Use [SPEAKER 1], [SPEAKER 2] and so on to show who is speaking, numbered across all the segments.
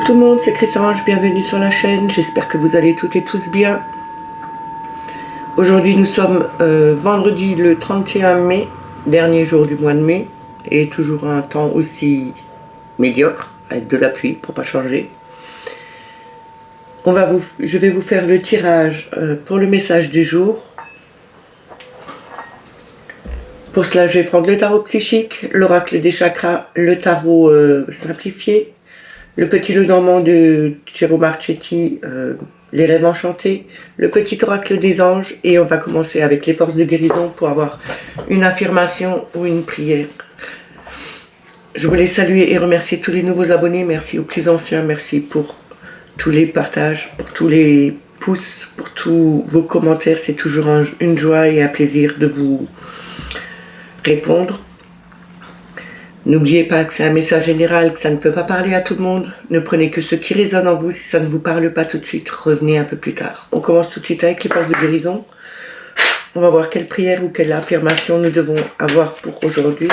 [SPEAKER 1] tout le monde, c'est Chrysange, bienvenue sur la chaîne, j'espère que vous allez toutes et tous bien. Aujourd'hui nous sommes vendredi le 31 mai, dernier jour du mois de mai, et toujours un temps aussi médiocre, avec de la pluie pour pas changer. Je vais vous faire le tirage pour le message du jour. Pour cela, je vais prendre le tarot psychique, l'oracle des chakras, le tarot simplifié, le petit Lenormand de Gero Marchetti, les rêves enchantés, le petit oracle des anges, et on va commencer avec les forces de guérison pour avoir une affirmation ou une prière. Je voulais saluer et remercier tous les nouveaux abonnés, merci aux plus anciens, merci pour tous les partages, pour tous les pouces, pour tous vos commentaires, c'est toujours une joie et un plaisir de vous répondre. N'oubliez pas que c'est un message général, que ça ne peut pas parler à tout le monde. Ne prenez que ce qui résonne en vous. Si ça ne vous parle pas tout de suite, revenez un peu plus tard. On commence tout de suite avec les forces de guérison. On va voir quelle prière ou quelle affirmation nous devons avoir pour aujourd'hui.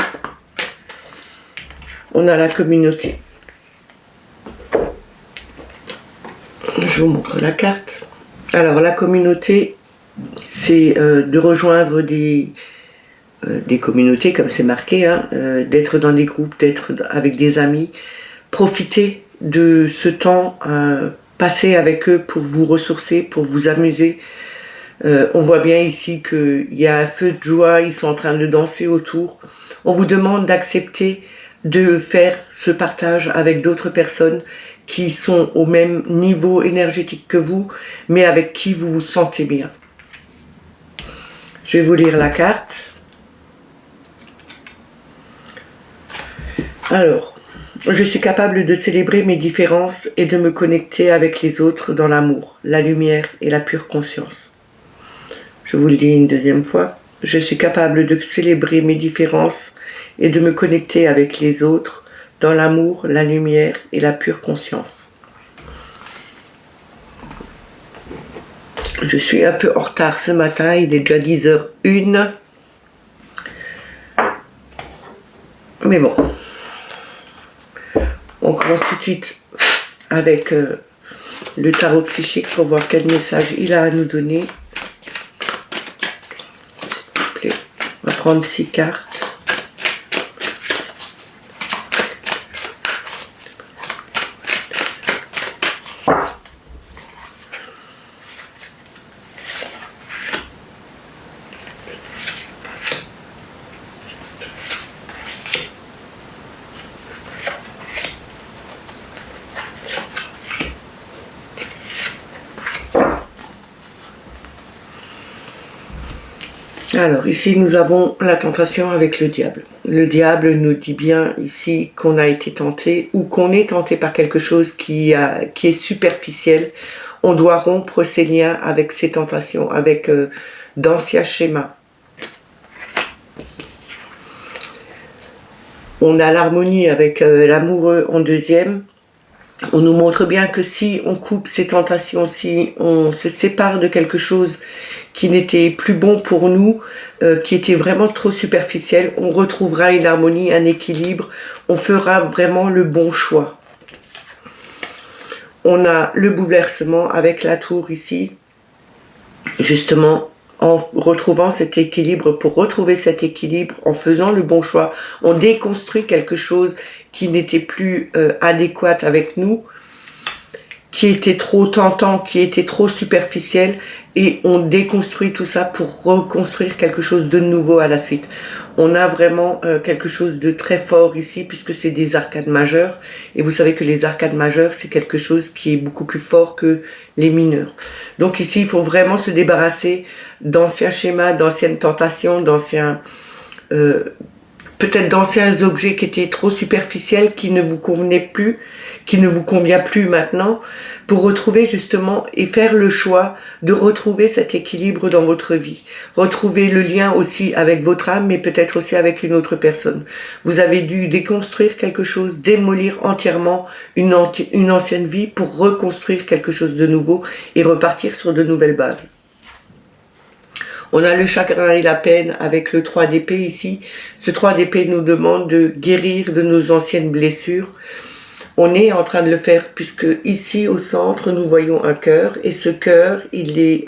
[SPEAKER 1] On a la communauté. Je vous montre la carte. Alors la communauté, c'est de rejoindre des communautés, comme c'est marqué, hein, d'être dans des groupes, d'être avec des amis. Profitez de ce temps passé avec eux pour vous ressourcer, pour vous amuser. On voit bien ici qu'il y a un feu de joie, ils sont en train de danser autour. On vous demande d'accepter de faire ce partage avec d'autres personnes qui sont au même niveau énergétique que vous, mais avec qui vous vous sentez bien. Je vais vous lire la carte. Alors, je suis capable de célébrer mes différences et de me connecter avec les autres dans l'amour, la lumière et la pure conscience. Je vous le dis une deuxième fois. Je suis capable de célébrer mes différences et de me connecter avec les autres dans l'amour, la lumière et la pure conscience. Je suis un peu en retard ce matin, il est déjà 10h01. Mais bon. On commence tout de suite avec le tarot psychique pour voir quel message il a à nous donner. S'il vous plaît. On va prendre 6 cartes. Alors ici nous avons la tentation avec le diable. Le diable nous dit bien ici qu'on a été tenté ou qu'on est tenté par quelque chose qui est superficiel. On doit rompre ces liens avec ces tentations, avec d'anciens schémas. On a l'harmonie avec l'amoureux en deuxième. On nous montre bien que si on coupe ces tentations, si on se sépare de quelque chose qui n'était plus bon pour nous, qui était vraiment trop superficiel, on retrouvera une harmonie, un équilibre, on fera vraiment le bon choix. On a le bouleversement avec la tour ici, justement en retrouvant cet équilibre, pour retrouver cet équilibre, en faisant le bon choix, on déconstruit quelque chose qui n'était plus adéquat avec nous, qui était trop tentant, qui était trop superficiel, et on déconstruit tout ça pour reconstruire quelque chose de nouveau à la suite. On a vraiment quelque chose de très fort ici, puisque c'est des arcades majeures, et vous savez que les arcades majeures, c'est quelque chose qui est beaucoup plus fort que les mineurs. Donc ici, il faut vraiment se débarrasser d'anciens schémas, d'anciennes tentations, d'anciens... peut-être d'anciens objets qui étaient trop superficiels, qui ne vous convenaient plus, qui ne vous convient plus maintenant, pour retrouver justement et faire le choix de retrouver cet équilibre dans votre vie. Retrouver le lien aussi avec votre âme, mais peut-être aussi avec une autre personne. Vous avez dû déconstruire quelque chose, démolir entièrement une ancienne vie pour reconstruire quelque chose de nouveau et repartir sur de nouvelles bases. On a le chagrin et la peine avec le 3 d'épée ici. Ce 3 d'épée nous demande de guérir de nos anciennes blessures. On est en train de le faire puisque ici au centre, nous voyons un cœur et ce cœur, il est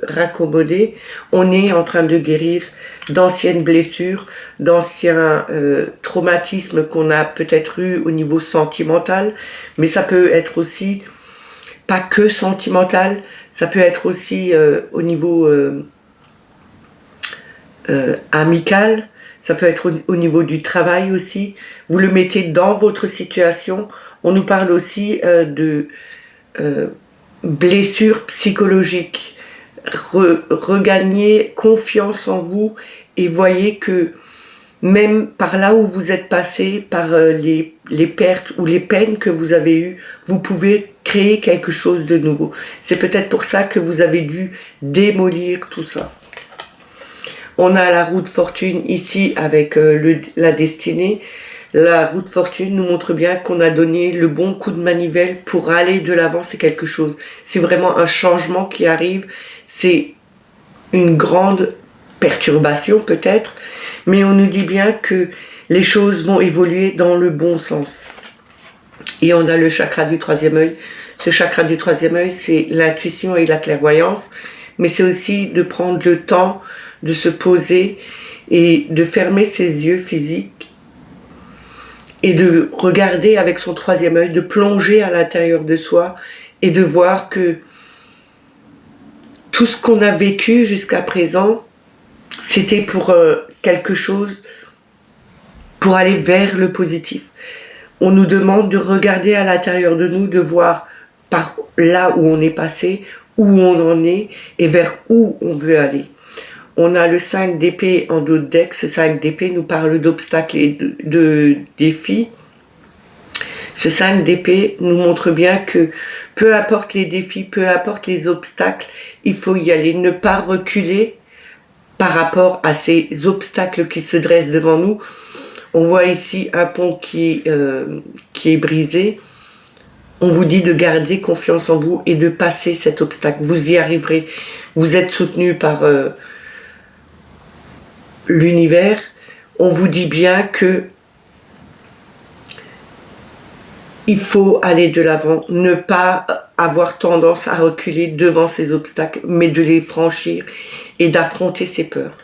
[SPEAKER 1] raccommodé. On est en train de guérir d'anciennes blessures, d'anciens traumatismes qu'on a peut-être eu au niveau sentimental, mais ça peut être aussi pas que sentimental, ça peut être aussi au niveau amical, ça peut être au niveau du travail aussi. Vous le mettez dans votre situation. On nous parle aussi de blessures psychologiques. Regagner confiance en vous et voyez que même par là où vous êtes passé, par les pertes ou les peines que vous avez eues, vous pouvez créer quelque chose de nouveau. C'est peut-être pour ça que vous avez dû démolir tout ça. On a la roue de fortune ici avec la destinée. La roue de fortune nous montre bien qu'on a donné le bon coup de manivelle pour aller de l'avant, c'est quelque chose. C'est vraiment un changement qui arrive. C'est une grande perturbation peut-être, mais on nous dit bien que les choses vont évoluer dans le bon sens. Et on a le chakra du troisième œil. Ce chakra du troisième œil, c'est l'intuition et la clairvoyance, mais c'est aussi de prendre le temps de se poser et de fermer ses yeux physiques et de regarder avec son troisième œil, de plonger à l'intérieur de soi et de voir que tout ce qu'on a vécu jusqu'à présent, c'était pour quelque chose, pour aller vers le positif. On nous demande de regarder à l'intérieur de nous, de voir par là où on est passé, où on en est et vers où on veut aller. On a le 5 d'épée en dos de deck. Ce 5 d'épée nous parle d'obstacles et de défis. Ce 5 d'épée nous montre bien que peu importe les défis, peu importe les obstacles, il faut y aller, ne pas reculer par rapport à ces obstacles qui se dressent devant nous. On voit ici un pont qui est brisé. On vous dit de garder confiance en vous et de passer cet obstacle. Vous y arriverez. Vous êtes soutenu par l'univers. On vous dit bien que il faut aller de l'avant, ne pas avoir tendance à reculer devant ces obstacles, mais de les franchir et d'affronter ses peurs.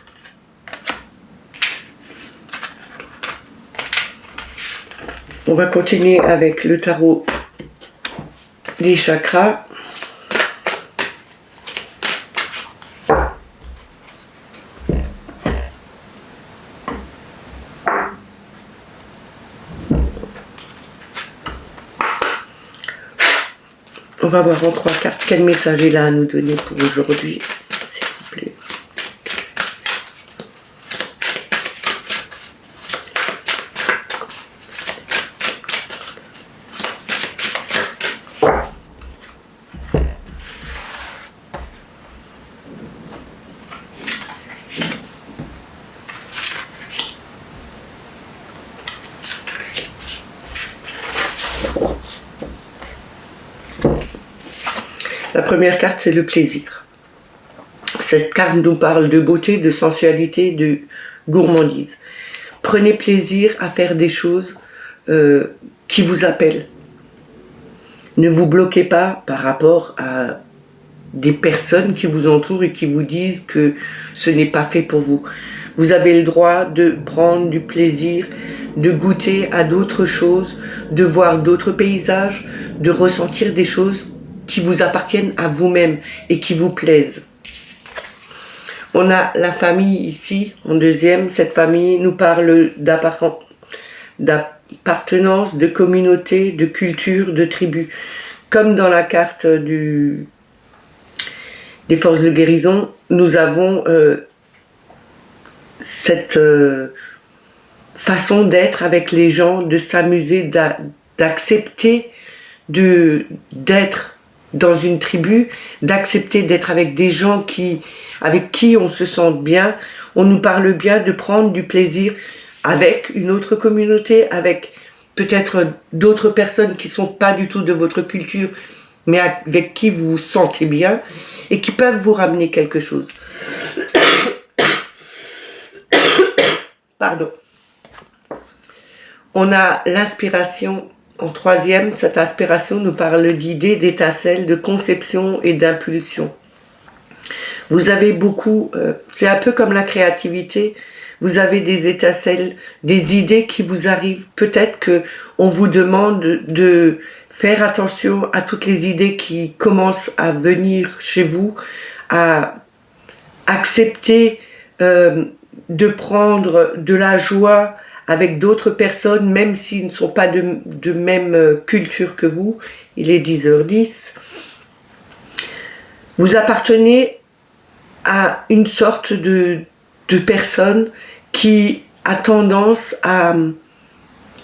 [SPEAKER 1] On va continuer avec le tarot des chakras. On va voir en 3 cartes quel message il a à nous donner pour aujourd'hui, s'il vous plaît. La première carte, c'est le plaisir. Cette carte nous parle de beauté, de sensualité, de gourmandise. Prenez plaisir à faire des choses qui vous appellent. Ne vous bloquez pas par rapport à des personnes qui vous entourent et qui vous disent que ce n'est pas fait pour vous. Vous avez le droit de prendre du plaisir, de goûter à d'autres choses, de voir d'autres paysages, de ressentir des choses qui vous appartiennent à vous-même et qui vous plaisent. On a la famille ici, en deuxième. Cette famille nous parle d'appartenance, de communauté, de culture, de tribu. Comme dans la carte des forces de guérison, nous avons cette façon d'être avec les gens, de s'amuser, d'accepter d'être dans une tribu, d'accepter d'être avec des gens avec qui on se sent bien. On nous parle bien de prendre du plaisir avec une autre communauté, avec peut-être d'autres personnes qui ne sont pas du tout de votre culture, mais avec qui vous vous sentez bien et qui peuvent vous ramener quelque chose. Pardon. On a l'inspiration en troisième, cette inspiration nous parle d'idées, d'étincelles, de conception et d'impulsion. Vous avez beaucoup, c'est un peu comme la créativité, vous avez des étincelles, des idées qui vous arrivent. Peut-être que on vous demande de faire attention à toutes les idées qui commencent à venir chez vous, à accepter de prendre de la joie avec d'autres personnes, même s'ils ne sont pas de même culture que vous. Il est 10h10. Vous appartenez à une sorte de personne qui a tendance à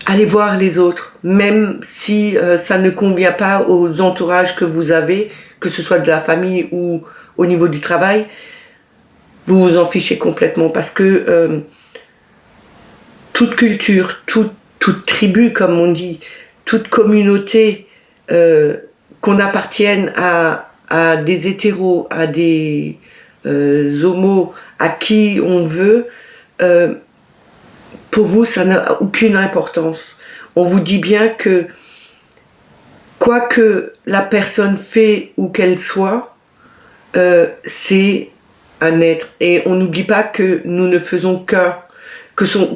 [SPEAKER 1] aller voir les autres, même si ça ne convient pas aux entourages que vous avez, que ce soit de la famille ou au niveau du travail. Vous vous en fichez complètement parce que toute culture, toute tribu, comme on dit, toute communauté, qu'on appartienne à des hétéros, à des homos, à qui on veut, pour vous, ça n'a aucune importance. On vous dit bien que quoi que la personne fait ou qu'elle soit, c'est un être. Et on n'oublie pas que nous ne faisons qu'un,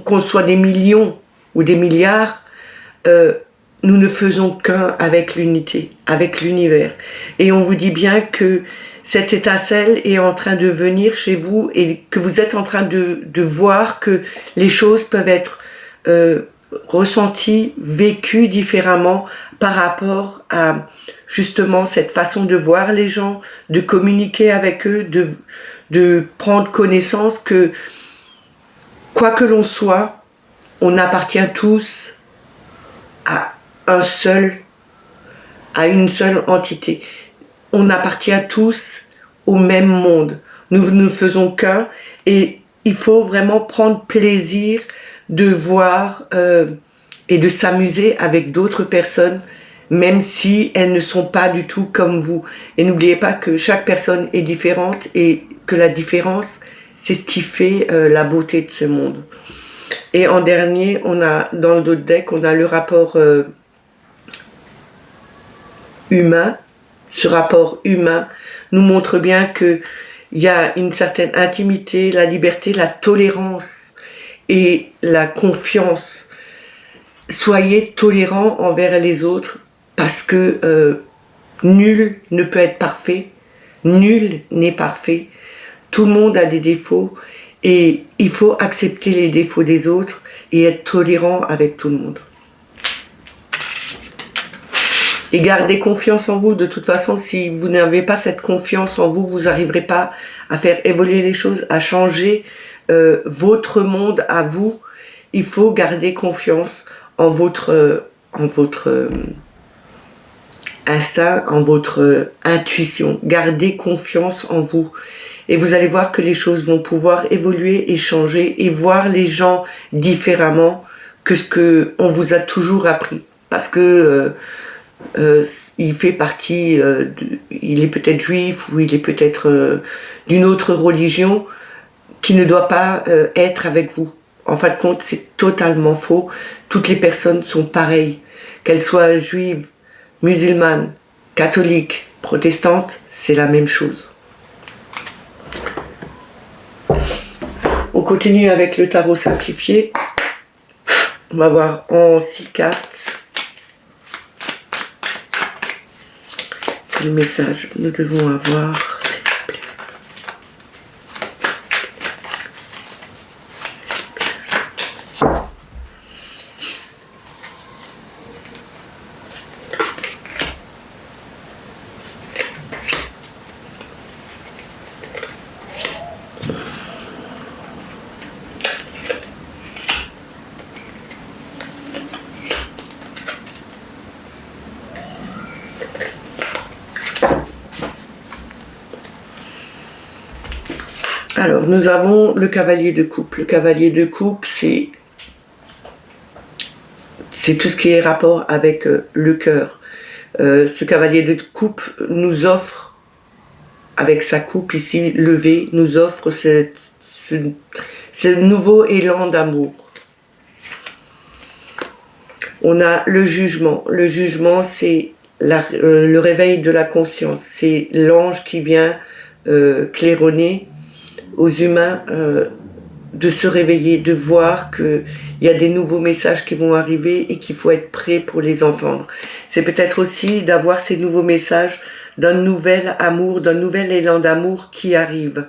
[SPEAKER 1] qu'on soit des millions ou des milliards, nous ne faisons qu'un avec l'unité, avec l'univers. Et on vous dit bien que cette étincelle est en train de venir chez vous et que vous êtes en train de voir que les choses peuvent être ressenties, vécues différemment par rapport à justement cette façon de voir les gens, de communiquer avec eux, de prendre connaissance que quoi que l'on soit, on appartient tous à une seule entité. On appartient tous au même monde. Nous ne faisons qu'un et il faut vraiment prendre plaisir de voir et de s'amuser avec d'autres personnes, même si elles ne sont pas du tout comme vous. Et n'oubliez pas que chaque personne est différente et que la différence, c'est ce qui fait la beauté de ce monde. Et en dernier, on a dans le dos de deck, on a le rapport humain. Ce rapport humain nous montre bien qu'il y a une certaine intimité, la liberté, la tolérance et la confiance. Soyez tolérants envers les autres parce que nul ne peut être parfait, nul n'est parfait, tout le monde a des défauts et il faut accepter les défauts des autres et être tolérant avec tout le monde. Et gardez confiance en vous. De toute façon, si vous n'avez pas cette confiance en vous, vous n'arriverez pas à faire évoluer les choses, à changer votre monde à vous. Il faut garder confiance en votre instinct, en votre intuition. Gardez confiance en vous. Et vous allez voir que les choses vont pouvoir évoluer et changer et voir les gens différemment que ce qu'on vous a toujours appris. Parce que il fait partie, il est peut-être juif ou il est peut-être d'une autre religion qui ne doit pas être avec vous. En fin de compte, c'est totalement faux. Toutes les personnes sont pareilles. Qu'elles soient juives, musulmanes, catholiques, protestantes, c'est la même chose. On continue avec le tarot simplifié. On va voir en 6 cartes. Quel message nous devons avoir, s'il vous plaît. Alors, nous avons le cavalier de coupe. Le cavalier de coupe, c'est tout ce qui est rapport avec le cœur. Ce cavalier de coupe nous offre, avec sa coupe ici levée, nous offre ce nouveau élan d'amour. On a le jugement. Le jugement, c'est le réveil de la conscience. C'est l'ange qui vient claironner aux humains de se réveiller, de voir qu'il y a des nouveaux messages qui vont arriver et qu'il faut être prêt pour les entendre. C'est peut-être aussi d'avoir ces nouveaux messages d'un nouvel amour, d'un nouvel élan d'amour qui arrive.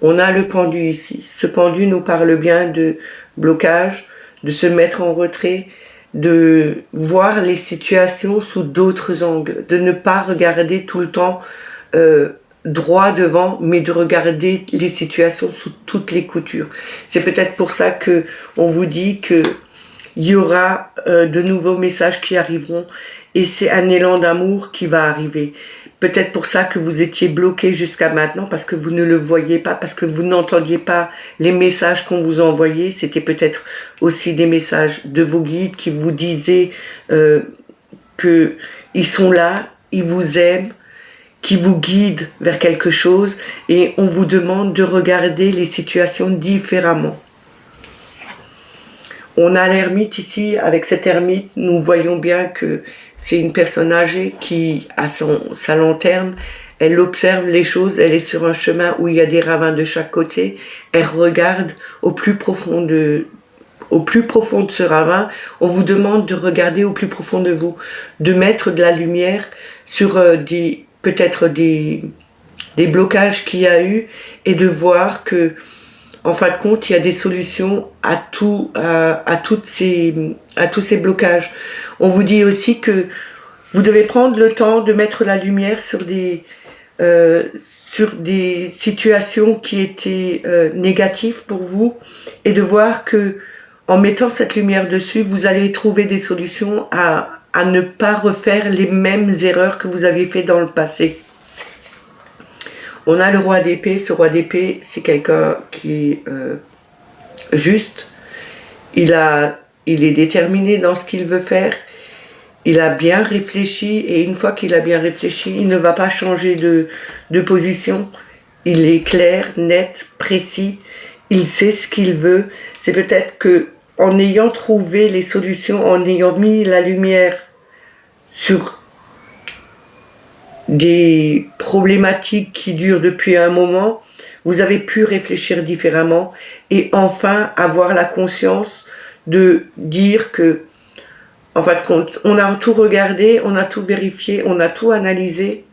[SPEAKER 1] On a le pendu ici. Ce pendu nous parle bien de blocage, de se mettre en retrait, de voir les situations sous d'autres angles, de ne pas regarder tout le temps droit devant, mais de regarder les situations sous toutes les coutures. C'est peut-être pour ça que on vous dit que il y aura de nouveaux messages qui arriveront et c'est un élan d'amour qui va arriver. Peut-être pour ça que vous étiez bloqué jusqu'à maintenant, parce que vous ne le voyiez pas, parce que vous n'entendiez pas les messages qu'on vous envoyait. C'était peut-être aussi des messages de vos guides qui vous disaient qu'ils sont là, ils vous aiment, qui vous guident vers quelque chose, et on vous demande de regarder les situations différemment. On a l'ermite ici. Avec cet ermite, nous voyons bien que c'est une personne âgée qui a sa lanterne. Elle observe les choses, elle est sur un chemin où il y a des ravins de chaque côté. Elle regarde au plus profond de ce ravin. On vous demande de regarder au plus profond de vous, de mettre de la lumière sur peut-être des blocages qu'il y a eu et de voir que en fin de compte, il y a des solutions à tous ces blocages. On vous dit aussi que vous devez prendre le temps de mettre la lumière sur des situations qui étaient négatives pour vous et de voir que en mettant cette lumière dessus, vous allez trouver des solutions à ne pas refaire les mêmes erreurs que vous avez fait dans le passé. On a le roi d'épée. Ce roi d'épée, c'est quelqu'un qui est juste. Il est déterminé dans ce qu'il veut faire. Il a bien réfléchi et une fois qu'il a bien réfléchi, il ne va pas changer de position. Il est clair, net, précis. Il sait ce qu'il veut. C'est peut-être que en ayant trouvé les solutions, en ayant mis la lumière sur des problématiques qui durent depuis un moment, vous avez pu réfléchir différemment et enfin avoir la conscience de dire que, en fin de compte, on a tout regardé, on a tout vérifié, on a tout analysé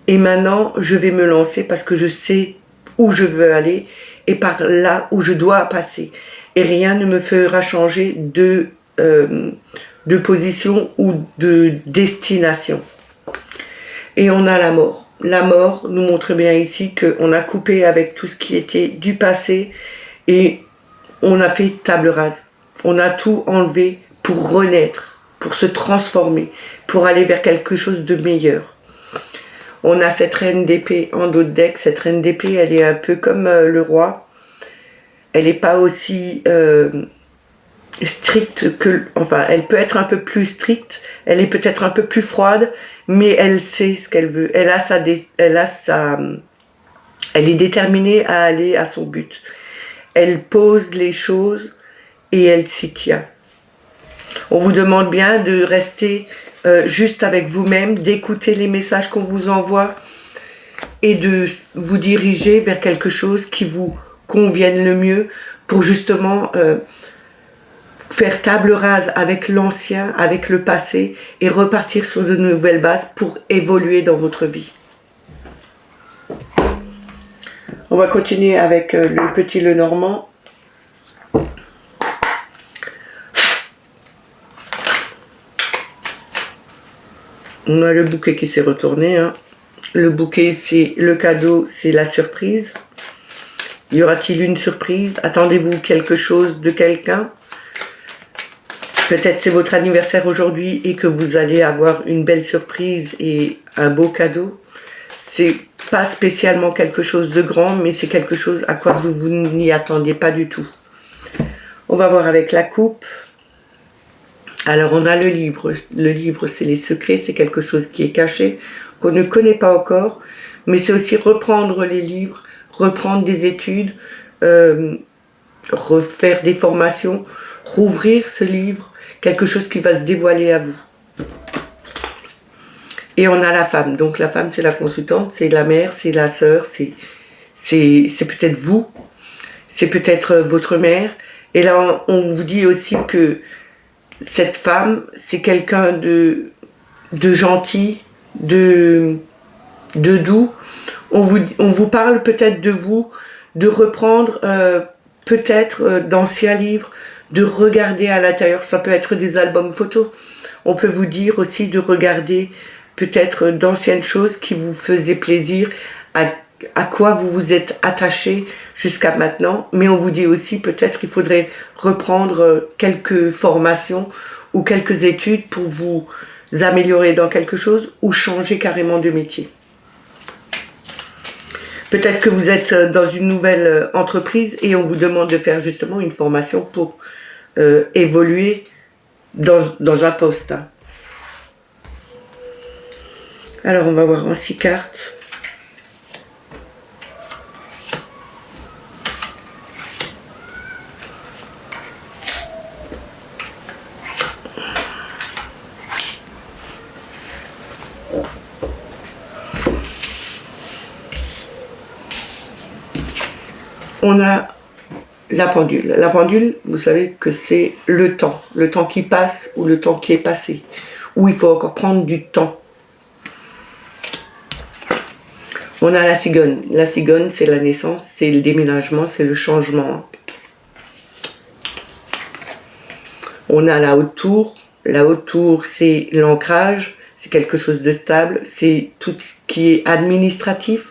[SPEAKER 1] et maintenant je vais me lancer parce que je sais où je veux aller et par là où je dois passer. Et rien ne me fera changer de position ou de destination. Et on a la mort. La mort nous montre bien ici qu'on a coupé avec tout ce qui était du passé et on a fait table rase. On a tout enlevé pour renaître, pour se transformer, pour aller vers quelque chose de meilleur. On a cette reine d'épée en dos de deck. Cette reine d'épée, elle est un peu comme le roi. Elle n'est pas aussi stricte que... Enfin, elle peut être un peu plus stricte. Elle est peut-être un peu plus froide, mais elle sait ce qu'elle veut. Elle est déterminée à aller à son but. Elle pose les choses et elle s'y tient. On vous demande bien de rester juste avec vous-même, d'écouter les messages qu'on vous envoie et de vous diriger vers quelque chose qui vous convienne le mieux pour justement faire table rase avec l'ancien, avec le passé et repartir sur de nouvelles bases pour évoluer dans votre vie. On va continuer avec le petit Lenormand. On a le bouquet qui s'est retourné. Hein. Le bouquet, c'est le cadeau, c'est la surprise. Y aura-t-il une surprise? Attendez-vous quelque chose de quelqu'un? Peut-être c'est votre anniversaire aujourd'hui et que vous allez avoir une belle surprise et un beau cadeau. C'est pas spécialement quelque chose de grand, mais c'est quelque chose à quoi vous n'y attendiez pas du tout. On va voir avec la coupe. Alors on a le livre. Le livre, c'est les secrets, c'est quelque chose qui est caché, qu'on ne connaît pas encore, mais c'est aussi reprendre les livres, reprendre des études, refaire des formations rouvrir ce livre, quelque chose qui va se dévoiler à vous. Et on a la femme. Donc la femme, c'est la consultante, c'est la mère, c'est la sœur, c'est peut-être vous, c'est peut-être votre mère. Et là, on vous dit aussi que cette femme, c'est quelqu'un de gentil, de doux. On vous parle peut-être de vous, de reprendre peut-être d'anciens livres, de regarder à l'intérieur. Ça peut être des albums photos. On peut vous dire aussi de regarder peut-être d'anciennes choses qui vous faisaient plaisir, à quoi vous vous êtes attaché jusqu'à maintenant. Mais on vous dit aussi peut-être qu'il faudrait reprendre quelques formations ou quelques études pour vous améliorer dans quelque chose ou changer carrément de métier. Peut-être que vous êtes dans une nouvelle entreprise et on vous demande de faire justement une formation pour évoluer dans un poste. Alors on va voir en 6 cartes. On a la pendule. La pendule, vous savez que c'est le temps qui passe ou le temps qui est passé, où il faut encore prendre du temps. On a la cigogne. La cigogne, c'est la naissance, c'est le déménagement, c'est le changement. On a la haute tour. La haute tour, c'est l'ancrage, c'est quelque chose de stable, c'est tout ce qui est administratif.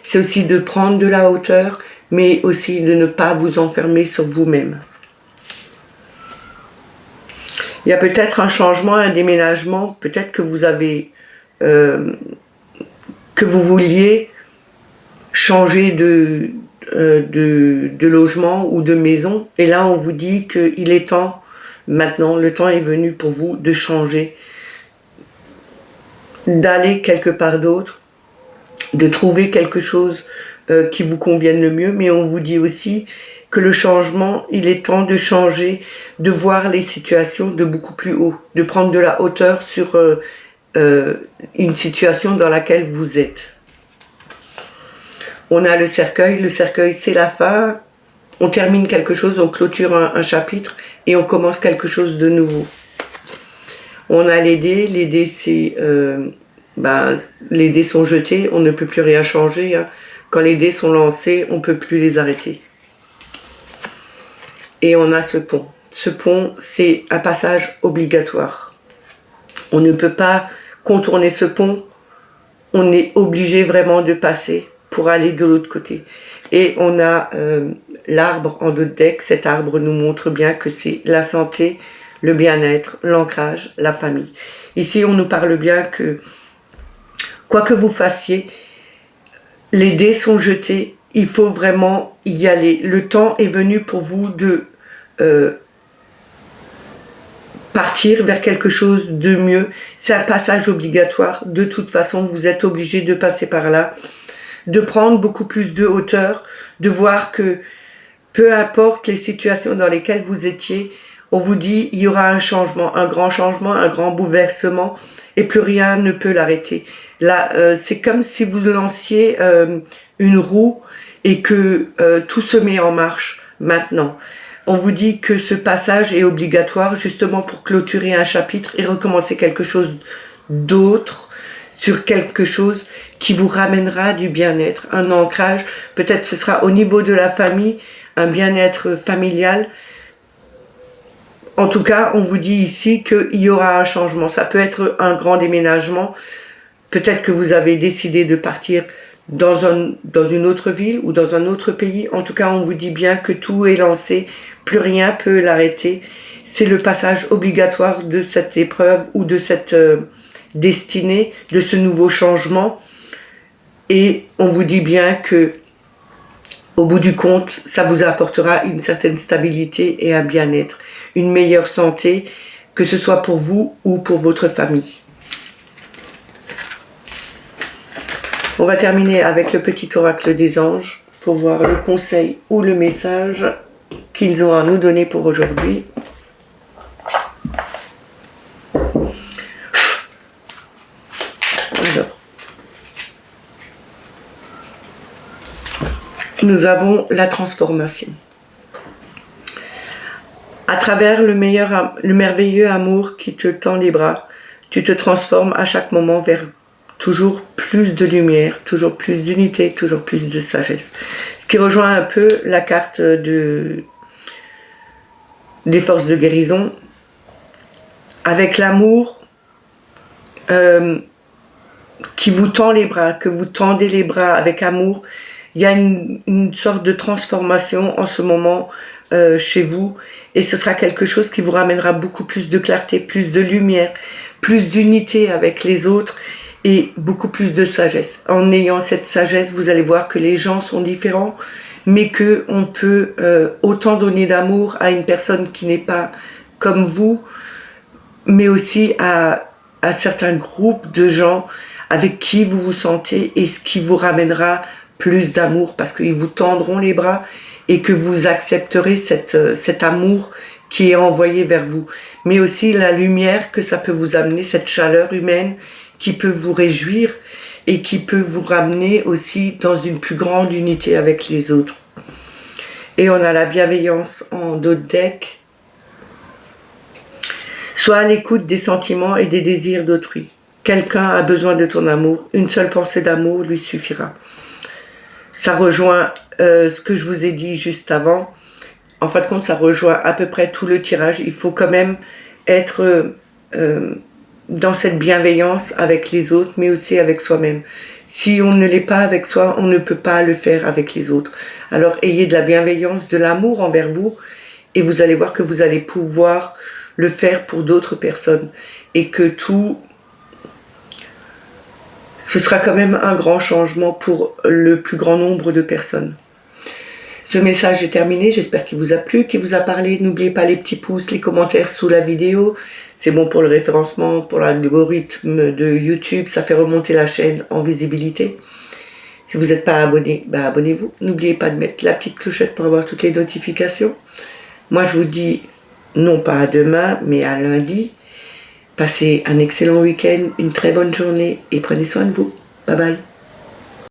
[SPEAKER 1] C'est aussi de prendre de la hauteur, mais aussi de ne pas vous enfermer sur vous-même. Il y a peut-être un changement, un déménagement, peut-être que vous avez, que vous vouliez changer de logement ou de maison, et là on vous dit qu'il est temps, maintenant le temps est venu pour vous de changer, d'aller quelque part d'autre, de trouver quelque chose qui vous convienne le mieux, mais on vous dit aussi que le changement, il est temps de changer, de voir les situations de beaucoup plus haut, de prendre de la hauteur sur une situation dans laquelle vous êtes. On a le cercueil c'est la fin, on termine quelque chose, on clôture un chapitre et on commence quelque chose de nouveau. On a les dés c'est... les dés sont jetés, on ne peut plus rien changer. Hein. Quand les dés sont lancés, on ne peut plus les arrêter. Et on a ce pont. Ce pont, c'est un passage obligatoire. On ne peut pas contourner ce pont. On est obligé vraiment de passer pour aller de l'autre côté. Et on a l'arbre en dos de deck. Cet arbre nous montre bien que c'est la santé, le bien-être, l'ancrage, la famille. Ici, on nous parle bien que quoi que vous fassiez, les dés sont jetés, il faut vraiment y aller. Le temps est venu pour vous de partir vers quelque chose de mieux. C'est un passage obligatoire. De toute façon, vous êtes obligé de passer par là, de prendre beaucoup plus de hauteur, de voir que peu importe les situations dans lesquelles vous étiez, on vous dit il y aura un changement, un grand bouleversement et plus rien ne peut l'arrêter. Là, c'est comme si vous lanciez une roue et que tout se met en marche maintenant. On vous dit que ce passage est obligatoire justement pour clôturer un chapitre et recommencer quelque chose d'autre sur quelque chose qui vous ramènera du bien-être, un ancrage. Peut-être ce sera au niveau de la famille, un bien-être familial. En tout cas, on vous dit ici qu'il y aura un changement. Ça peut être un grand déménagement. Peut-être que vous avez décidé de partir dans une autre ville ou dans un autre pays. En tout cas, on vous dit bien que tout est lancé. Plus rien peut l'arrêter. C'est le passage obligatoire de cette épreuve ou de cette destinée, de ce nouveau changement. Et on vous dit bien que au bout du compte, ça vous apportera une certaine stabilité et un bien-être, une meilleure santé, que ce soit pour vous ou pour votre famille. On va terminer avec le petit oracle des anges pour voir le conseil ou le message qu'ils ont à nous donner pour aujourd'hui. nous avons la transformation. À travers le merveilleux amour qui te tend les bras, tu te transformes à chaque moment vers toujours plus de lumière, toujours plus d'unité, toujours plus de sagesse. Ce qui rejoint un peu la carte des forces de guérison. Avec l'amour qui vous tend les bras, que vous tendez les bras avec amour, il y a une sorte de transformation en ce moment chez vous, et ce sera quelque chose qui vous ramènera beaucoup plus de clarté, plus de lumière, plus d'unité avec les autres et beaucoup plus de sagesse. En ayant cette sagesse, vous allez voir que les gens sont différents, mais que on peut autant donner d'amour à une personne qui n'est pas comme vous, mais aussi à certains groupes de gens avec qui vous vous sentez, et ce qui vous ramènera plus d'amour, parce qu'ils vous tendront les bras et que vous accepterez cet amour qui est envoyé vers vous. Mais aussi la lumière que ça peut vous amener, cette chaleur humaine qui peut vous réjouir et qui peut vous ramener aussi dans une plus grande unité avec les autres. Et on a la bienveillance en dos de deck. Sois à l'écoute des sentiments et des désirs d'autrui. Quelqu'un a besoin de ton amour. Une seule pensée d'amour lui suffira. Ça rejoint ce que je vous ai dit juste avant. En fin de compte, ça rejoint à peu près tout le tirage. Il faut quand même être dans cette bienveillance avec les autres, mais aussi avec soi-même. Si on ne l'est pas avec soi, on ne peut pas le faire avec les autres. Alors ayez de la bienveillance, de l'amour envers vous, et vous allez voir que vous allez pouvoir le faire pour d'autres personnes. Et que ce sera quand même un grand changement pour le plus grand nombre de personnes. Ce message est terminé, j'espère qu'il vous a plu, qu'il vous a parlé. N'oubliez pas les petits pouces, les commentaires sous la vidéo. C'est bon pour le référencement, pour l'algorithme de YouTube, ça fait remonter la chaîne en visibilité. Si vous n'êtes pas abonné, abonnez-vous. N'oubliez pas de mettre la petite clochette pour avoir toutes les notifications. Moi je vous dis, non pas à demain, mais à lundi. Passez un excellent week-end, une très bonne journée et prenez soin de vous. Bye bye.